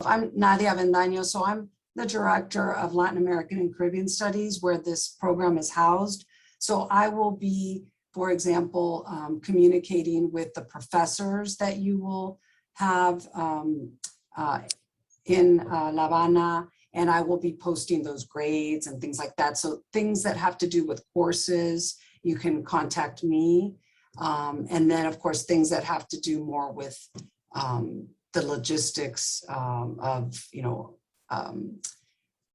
I'm Nadia Avendaño, so I'm the Director of Latin American and Caribbean Studies, where this program is housed. So I will be, for example, communicating with the professors that you will have in La Habana, and I will be posting those grades and things like that. So things that have to do with courses, you can contact me. And then, of course, things that have to do more with the logistics of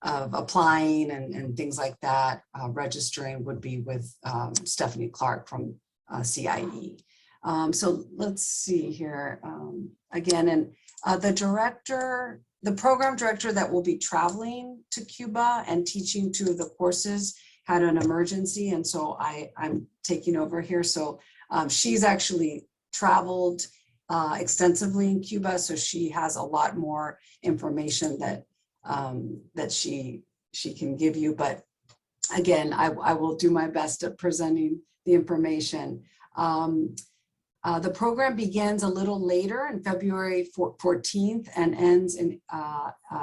applying and things like that, registering would be with Stephanie Clark from CIE. So let's see here again, and the program director that will be traveling to Cuba and teaching 2 of the courses had an emergency, and so I'm taking over here. So she's actually traveled extensively in Cuba, so she has a lot more information that that she can give you. But again, I will do my best at presenting the information. The program begins a little later in February 14th and ends in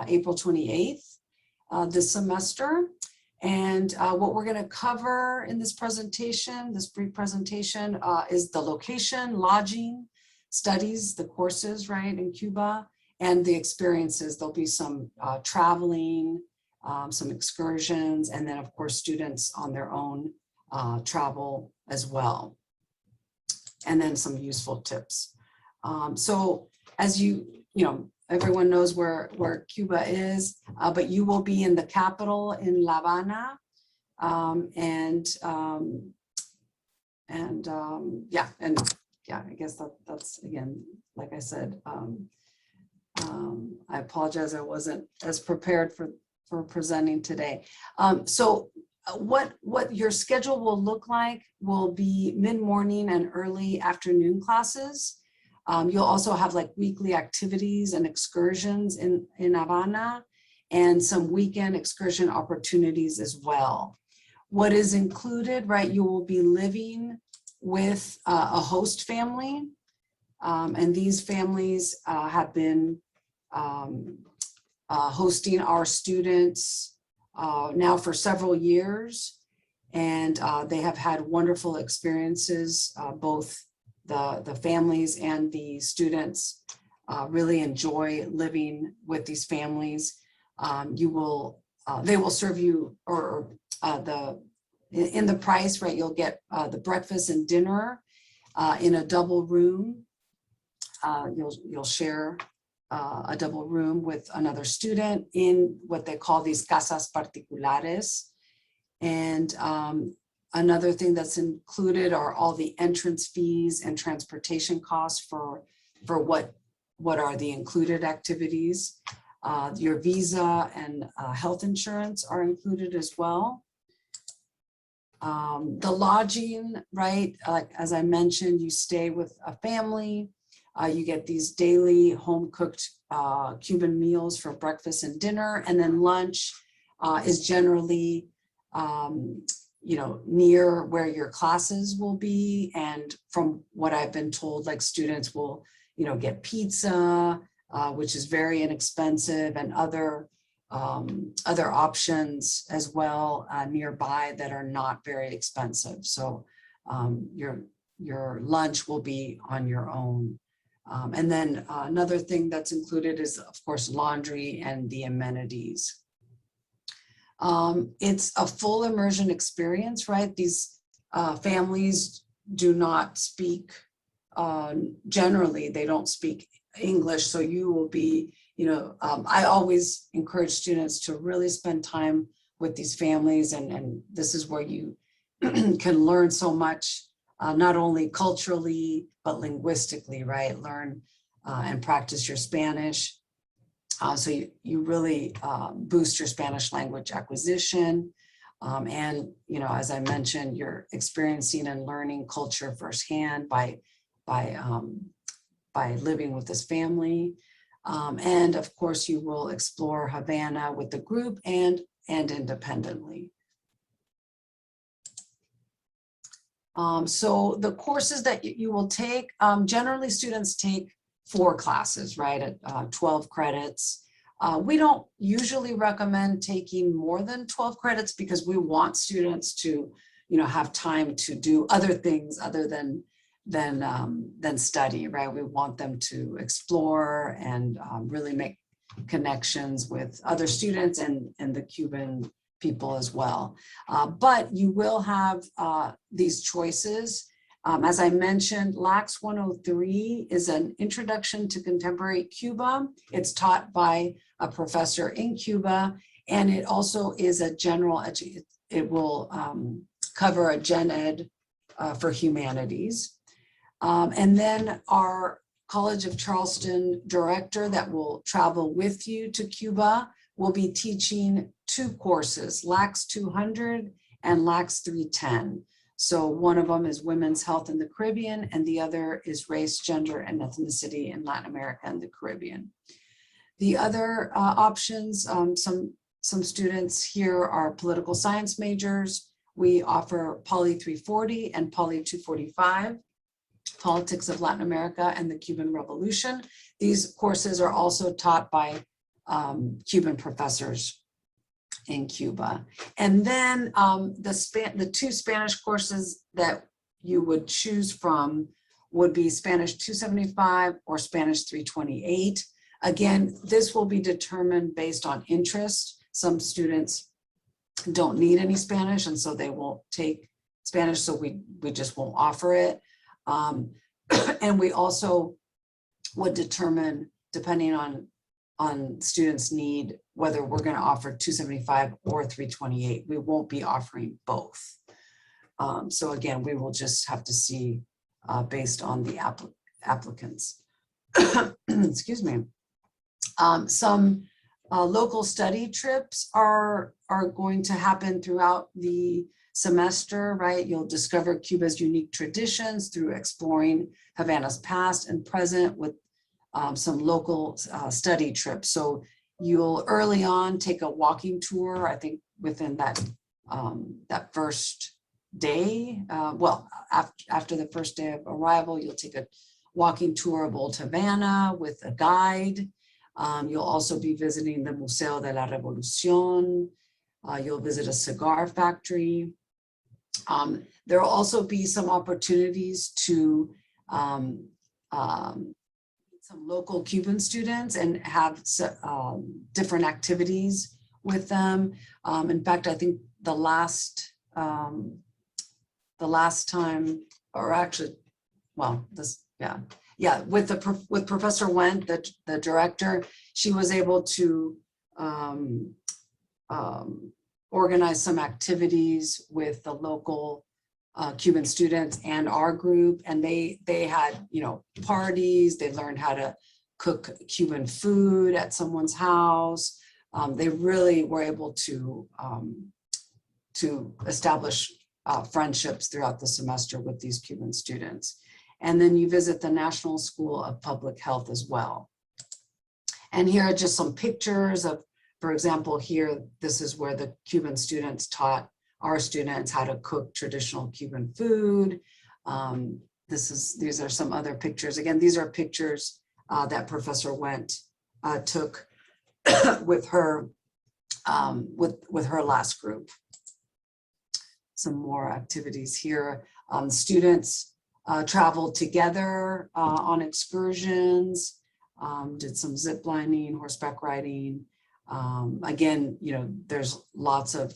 April 28th this semester. And what we're going to cover in this presentation, this brief presentation, is the location, lodging, studies, the courses, right, in Cuba, and the experiences. There'll be some traveling, some excursions, and then, of course, students on their own travel as well. And then some useful tips. So as everyone knows where Cuba is, but you will be in the capital in La Habana, I guess that's again, like I said, I apologize, I wasn't as prepared for presenting today. So what your schedule will look like will be mid-morning and early afternoon classes. You'll also have like weekly activities and excursions in Havana, and some weekend excursion opportunities as well. What is included, right, you will be living with a host family, and these families have been hosting our students now for several years, and they have had wonderful experiences. Both the families and the students really enjoy living with these families. They will serve you, or in the price, right, you'll get the breakfast and dinner in a double room. You'll share a double room with another student in what they call these casas particulares. And another thing that's included are all the entrance fees and transportation costs for what are the included activities. Your visa and health insurance are included as well. The lodging, right, like as I mentioned, you stay with a family. You get these daily home-cooked Cuban meals for breakfast and dinner, and then lunch is generally, near where your classes will be. And from what I've been told, like students will, get pizza, which is very inexpensive, and other options as well nearby that are not very expensive. So your lunch will be on your own. And then another thing that's included is, of course, laundry and the amenities. It's a full immersion experience, right? These families do not speak, generally, they don't speak English. So you will be, I always encourage students to really spend time with these families. And this is where you can learn so much, not only culturally, but linguistically, right? Learn and practice your Spanish. So you really boost your Spanish language acquisition. And, as I mentioned, you're experiencing and learning culture firsthand by living with this family. And of course, you will explore Havana with the group and independently. So the courses that you will take, generally students take 4 classes, right, at 12 credits. We don't usually recommend taking more than 12 credits because we want students to, have time to do other things other than study, right? We want them to explore and really make connections with other students and the Cuban people as well. But you will have these choices. As I mentioned, LAX 103 is an introduction to contemporary Cuba. It's taught by a professor in Cuba, and it also is a general, it will cover a gen ed for humanities. And then our College of Charleston director that will travel with you to Cuba will be teaching 2 courses, LAX 200 and LAX 310. So one of them is Women's Health in the Caribbean, and the other is Race, Gender, and Ethnicity in Latin America and the Caribbean. The other options, some students here are political science majors. We offer Poly 340 and Poly 245. Politics of Latin America and the Cuban Revolution. These courses are also taught by Cuban professors in Cuba. And then the 2 Spanish courses that you would choose from would be Spanish 275 or Spanish 328. Again, this will be determined based on interest. Some students don't need any Spanish, and so they won't take Spanish, so we just won't offer it. And we also would determine, depending on students' need, whether we're going to offer 275 or 328. We won't be offering both. So again, we will just have to see based on the applicants. Excuse me. Some local study trips are going to happen throughout the semester, right? You'll discover Cuba's unique traditions through exploring Havana's past and present with some local study trips. So you'll early on take a walking tour, I think within that first day. Well, after the first day of arrival, you'll take a walking tour of Old Havana with a guide. You'll also be visiting the Museo de la Revolución. You'll visit a cigar factory. There will also be some opportunities to some local Cuban students and have different activities with them. In fact, I think the last time, or actually, well, with Professor Wendt, the director, she was able to organize some activities with the local Cuban students and our group, and they had parties. They learned how to cook Cuban food at someone's house. They really were able to establish friendships throughout the semester with these Cuban students. And then you visit the National School of Public Health as well. And here are just some pictures of, for example, here, this is where the Cuban students taught our students how to cook traditional Cuban food. These are some other pictures. Again, these are pictures that Professor Wendt took with her last group. Some more activities here. Students traveled together on excursions, did some zip lining, horseback riding. Again, there's lots of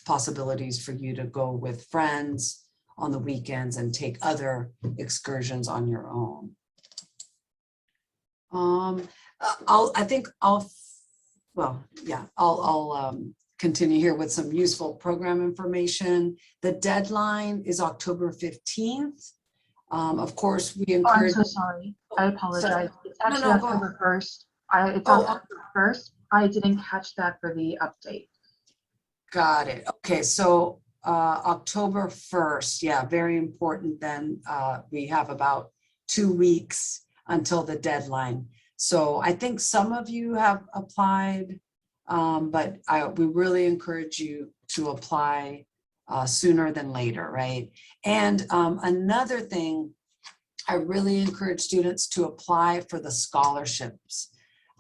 possibilities for you to go with friends on the weekends and take other excursions on your own. I'll continue here with some useful program information. The deadline is October 15th. Of course, we encourage— I'm so sorry. I apologize. It's actually No, October 1st. It's October 1st. I didn't catch that for the update. Got it. Okay, so October 1st, yeah, very important then. We have about 2 weeks until the deadline. So I think some of you have applied, but we really encourage you to apply sooner than later, right? And another thing, I really encourage students to apply for the scholarships.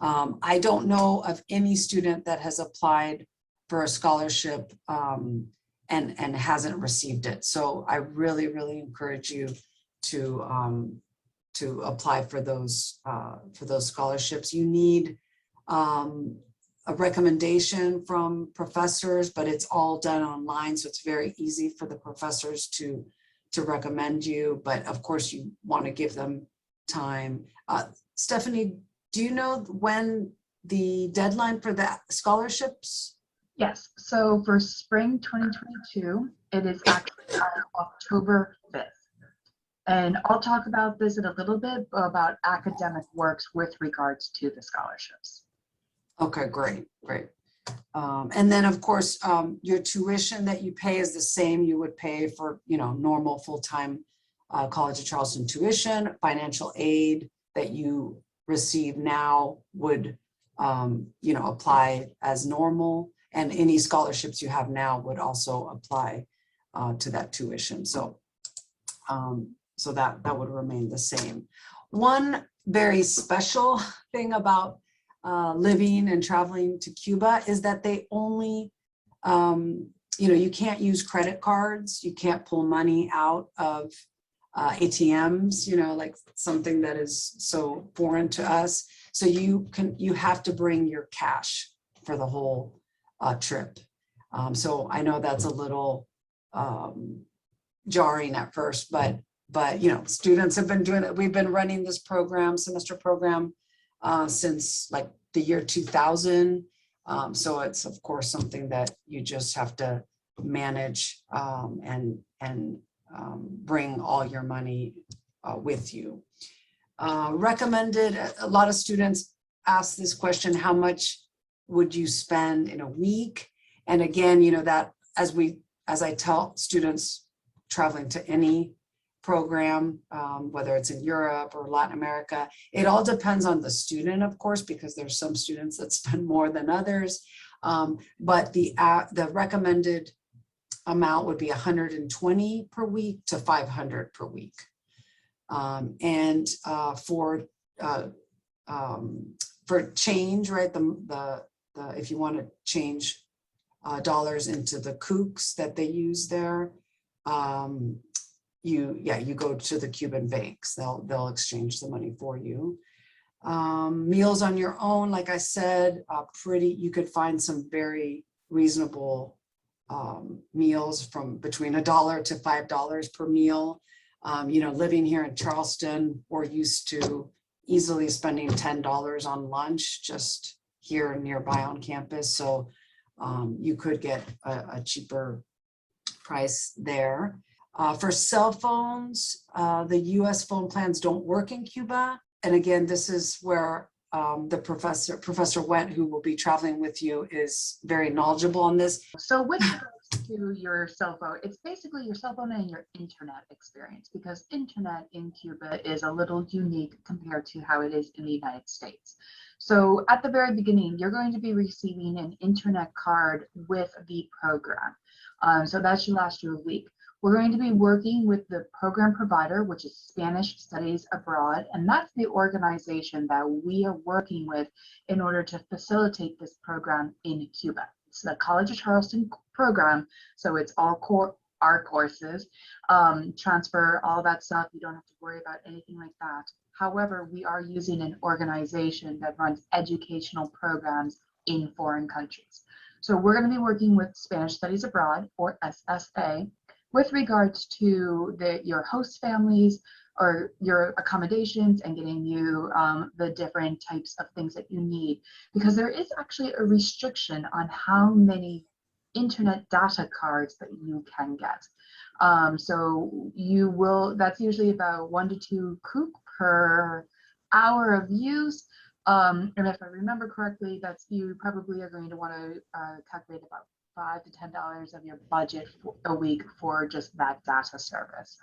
I don't know of any student that has applied for a scholarship and hasn't received it. So I really, really encourage you to apply for those scholarships. You need a recommendation from professors, but it's all done online, so it's very easy for the professors to recommend you. But of course, you want to give them time. Stephanie, do you know when the deadline for the scholarships? Yes, so for spring 2022, it is actually October 5th. And I'll talk about this in a little bit about academic works with regards to the scholarships. Okay, great, great. And then of course, your tuition that you pay is the same you would pay for, normal full-time College of Charleston tuition. Financial aid that you receive now would, apply as normal, and any scholarships you have now would also apply to that tuition. So, so that would remain the same. One very special thing about living and traveling to Cuba is that they only, you can't use credit cards. You can't pull money out of ATMs, like something that is so foreign to us. So you have to bring your cash for the whole trip. So I know that's a little jarring at first, but students have been doing it. We've been running this semester program since like the year 2000. So it's of course something that you just have to manage and bring all your money with you. Recommended, a lot of students ask this question, how much would you spend in a week? And again, that as I tell students traveling to any program, whether it's in Europe or Latin America, it all depends on the student, of course, because there's some students that spend more than others. But the recommended amount would be 120 per week to 500 per week. And for change, right? If you want to change dollars into the kooks that they use there, you go to the Cuban banks. They'll exchange the money for you. Meals on your own, like I said, you could find some very reasonable meals from between $1 to $5 per meal. Living here in Charleston, we're used to easily spending $10 on lunch just here nearby on campus. So you could get a cheaper price there. For cell phones, the US phone plans don't work in Cuba. And again, this is where the Professor Went, who will be traveling with you, is very knowledgeable on this. So with regards to your cell phone, it's basically your cell phone and your internet experience, because internet in Cuba is a little unique compared to how it is in the United States. So at the very beginning, you're going to be receiving an internet card with the program. So that should last you a week. We're going to be working with the program provider, which is Spanish Studies Abroad, and that's the organization that we are working with in order to facilitate this program in Cuba. It's the College of Charleston program, so it's all our courses, transfer, all that stuff. You don't have to worry about anything like that. However, we are using an organization that runs educational programs in foreign countries. So we're going to be working with Spanish Studies Abroad, or SSA, with regards to your host families or your accommodations and getting you the different types of things that you need, because there is actually a restriction on how many internet data cards that you can get. So that's usually about 1 to 2 kook per hour of use. And if I remember correctly, you probably are going to want to calculate about $5 to $10 of your budget a week for just that data service.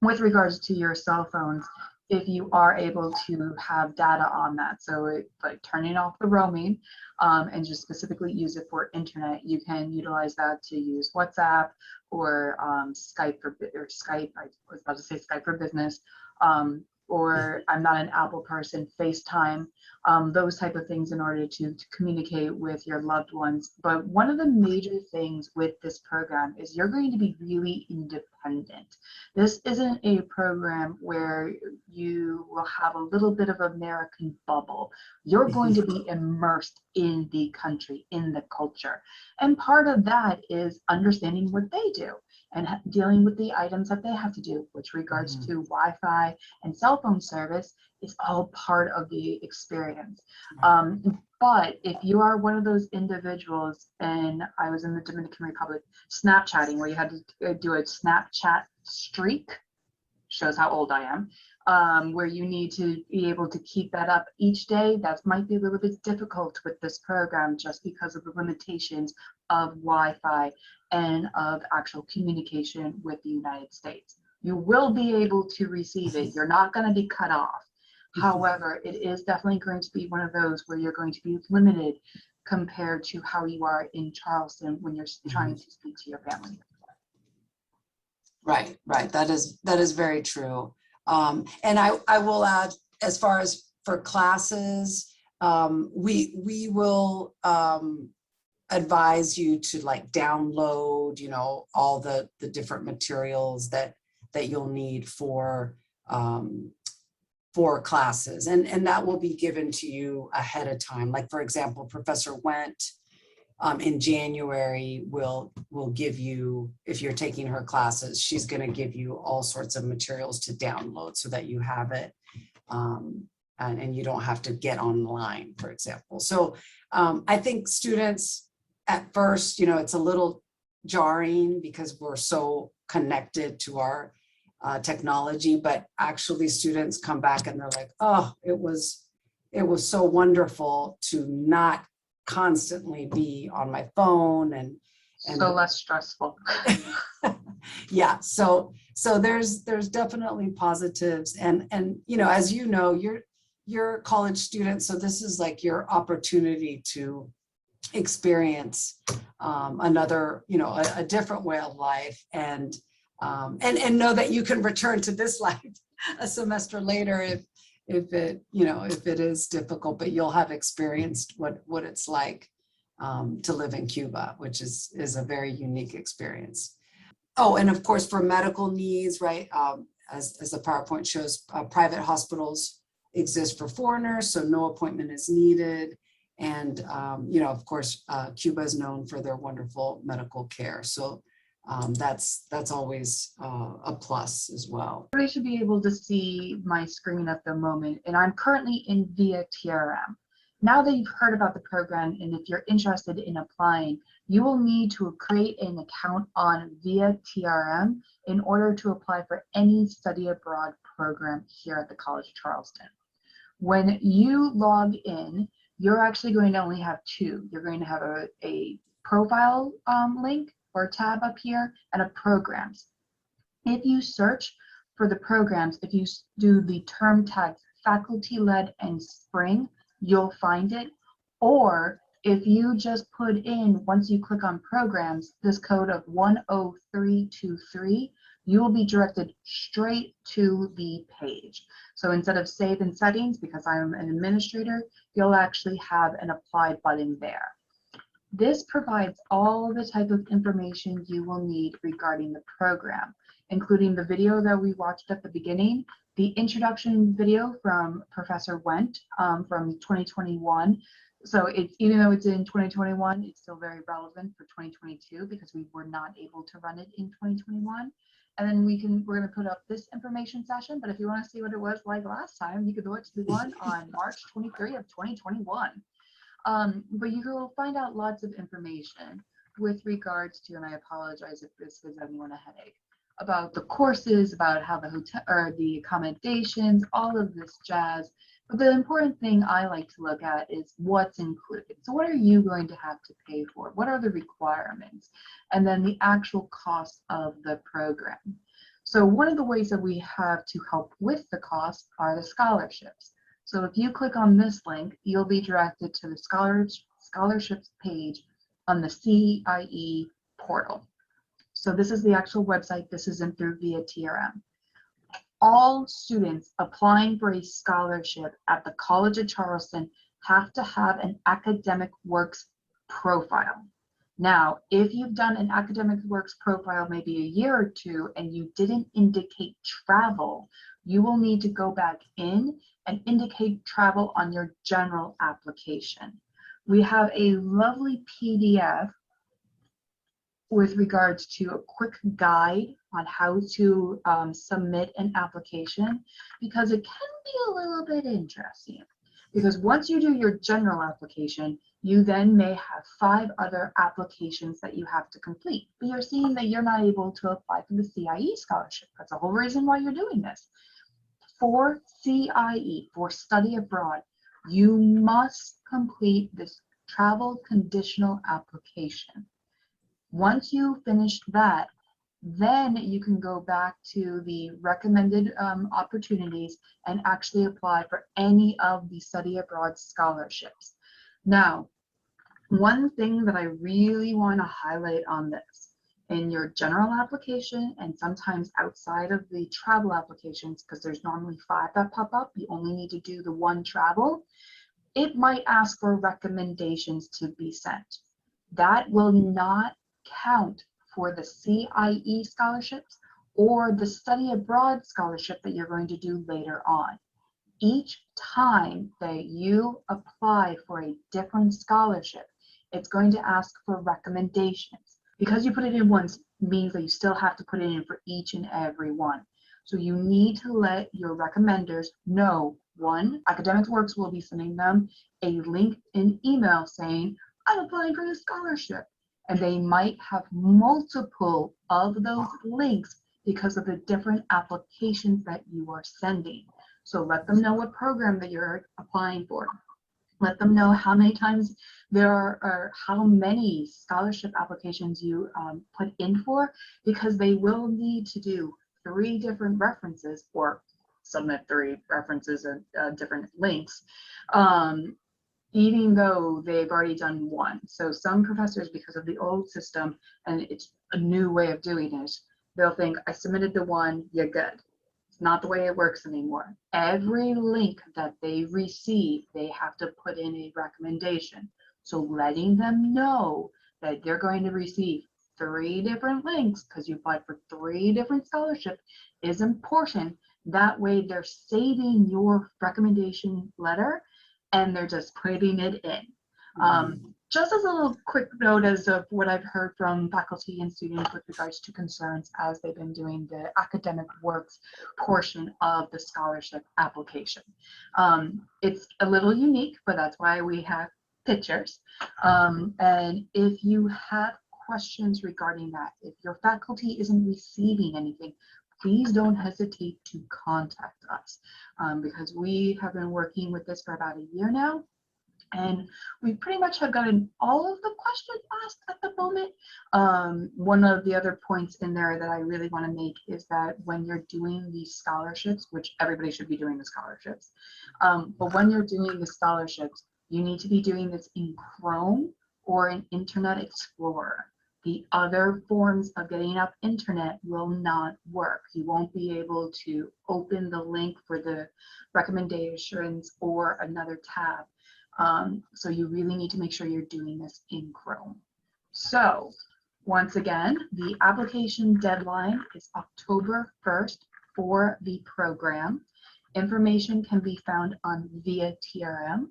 With regards to your cell phones, if you are able to have data on that, so like turning off the roaming and just specifically use it for internet, you can utilize that to use WhatsApp or Skype. I was about to say Skype for Business, or I'm not an Apple person, FaceTime, those type of things in order to communicate with your loved ones. But one of the major things with this program is you're going to be really independent. This isn't a program where you will have a little bit of American bubble. You're going to be immersed in the country, in the culture. And part of that is understanding what they do and dealing with the items that they have to do, which regards to Wi-Fi and cell phone service is all part of the experience. But if you are one of those individuals, and I was in the Dominican Republic Snapchatting, where you had to do a Snapchat streak, shows how old I am, where you need to be able to keep that up each day, that might be a little bit difficult with this program just because of the limitations of Wi-Fi and of actual communication with the United States. You will be able to receive it. You're not going to be cut off. However, it is definitely going to be one of those where you're going to be limited compared to how you are in Charleston when you're trying to speak to your family. Right, right. That is very true. And I will add, as far as for classes, we will advise you to like download, you know, all the different materials that you'll need for classes, and that will be given to you ahead of time. Like, for example, Professor Went in January will give you, if you're taking her classes, she's going to give you all sorts of materials to download so that you have it, and you don't have to get online, for example. So I think students at first, you know, it's a little jarring because we're so connected to our technology, but actually students come back and they're like, oh, it was so wonderful to not constantly be on my phone and so less stressful. Yeah, so there's definitely positives, and you know, as you know, you're a college student, so this is like your opportunity to experience another, you know, a different way of life, and know that you can return to this life a semester later if it, you know, if it is difficult, but you'll have experienced what it's like to live in Cuba, which is a very unique experience. Oh, and of course, for medical needs, right, as the PowerPoint shows, private hospitals exist for foreigners, so no appointment is needed. And, you know, of course, Cuba is known for their wonderful medical care. So that's always a plus as well. Everybody should be able to see my screen at the moment, and I'm currently in via TRM. Now that you've heard about the program, and if you're interested in applying, you will need to create an account on via TRM in order to apply for any study abroad program here at the College of Charleston. When you log in, you're actually going to only have two. You're going to have a profile link or tab up here and a programs. If you search for the programs, if you do the term tags faculty-led and spring, you'll find it. Or if you just put in, once you click on programs, this code of 10323, you will be directed straight to the page. So instead of save in settings, because I'm an administrator, you'll actually have an apply button there. This provides all the type of information you will need regarding the program, including the video that we watched at the beginning, the introduction video from Professor Went from 2021. So it's, even though it's in 2021, it's still very relevant for 2022 because we were not able to run it in 2021. And then we're going to put up this information session, but if you want to see what it was like last time, you could watch the one on March 23 of 2021. But you will find out lots of information with regards to, and I apologize if this gives anyone a headache, about the courses, about how the hotel or the accommodations, all of this jazz. But the important thing I like to look at is what's included. So what are you going to have to pay for? What are the requirements? And then the actual cost of the program. So one of the ways that we have to help with the cost are the scholarships. So if you click on this link, you'll be directed to the scholarships page on the CIE portal. So this is the actual website. This isn't through via TRM. all students applying for a scholarship at the College of Charleston have to have an academic works profile. Now, if you've done an academic works profile maybe a year or two and you didn't indicate travel, you will need to go back in and indicate travel on your general application. We have a lovely PDF with regards to a quick guide on how to submit an application, because it can be a little bit interesting. Because once you do your general application, you then may have 5 other applications that you have to complete. But you're seeing that you're not able to apply for the CIE scholarship. That's the whole reason why you're doing this. For CIE, for study abroad, you must complete this travel conditional application. Once you finish that, then you can go back to the recommended opportunities and actually apply for any of the study abroad scholarships. Now, one thing that I really want to highlight on this, in your general application and sometimes outside of the travel applications, because there's normally 5 that pop up, you only need to do the 1 travel, it might ask for recommendations to be sent. That will not count for the CIE scholarships or the study abroad scholarship that you're going to do later on. Each time that you apply for a different scholarship, it's going to ask for recommendations. Because you put it in once means that you still have to put it in for each and every one. So you need to let your recommenders know, 1, Academic Works will be sending them a link in email saying, I'm applying for this scholarship. And they might have multiple of those links because of the different applications that you are sending. So let them know what program that you're applying for. Let them know how many times there are, or how many scholarship applications you put in for, because they will need to do 3 different references or submit 3 references and different links. Even though they've already done 1. So some professors, because of the old system and it's a new way of doing it, they'll think, I submitted the 1, you're good. It's not the way it works anymore. Every link that they receive, they have to put in a recommendation. So letting them know that they're going to receive 3 different links because you applied for 3 different scholarships is important. That way they're saving your recommendation letter and they're just putting it in. Just as a little quick note as of what I've heard from faculty and students with regards to concerns as they've been doing the academic works portion of the scholarship application. It's a little unique, but that's why we have pictures. And if you have questions regarding that, if your faculty isn't receiving anything, please don't hesitate to contact us, because we have been working with this for about a year now, and we pretty much have gotten all of the questions asked at the moment. One of the other points in there that I really want to make is that when you're doing these scholarships, which everybody should be doing the scholarships, but when you're doing the scholarships, you need to be doing this in Chrome or in Internet Explorer. The other forms of getting up internet will not work. You won't be able to open the link for the recommendations or another tab. So you really need to make sure you're doing this in Chrome. So once again, the application deadline is October 1st for the program. Information can be found on via TRM.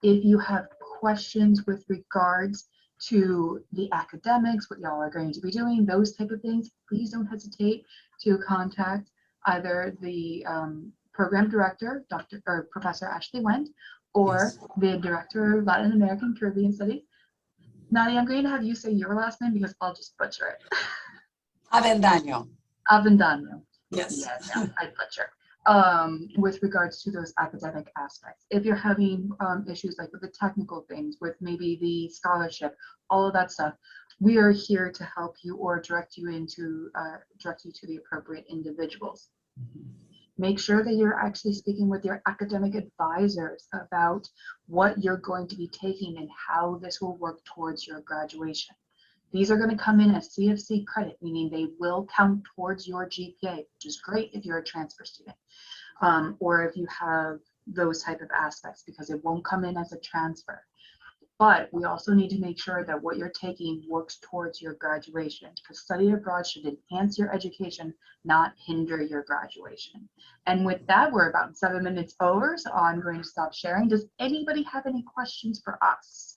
If you have questions with regards to the academics, what y'all are going to be doing, those type of things, please don't hesitate to contact either the program director, Professor Ashley Wendt, or the director of Latin American Caribbean Studies. Nadia, I'm going to have you say your last name because I'll just butcher it. Avendaño. Avendaño. Yes. Yes, I butcher. With regards to those academic aspects. If you're having issues like with the technical things, with maybe the scholarship, all of that stuff, we are here to help you or direct you to the appropriate individuals. Make sure that you're actually speaking with your academic advisors about what you're going to be taking and how this will work towards your graduation. These are going to come in as CofC credit, meaning they will count towards your GPA, which is great if you're a transfer student, or if you have those type of aspects, because it won't come in as a transfer. But we also need to make sure that what you're taking works towards your graduation, because study abroad should enhance your education, not hinder your graduation. And with that, we're about 7 minutes over, so I'm going to stop sharing. Does anybody have any questions for us?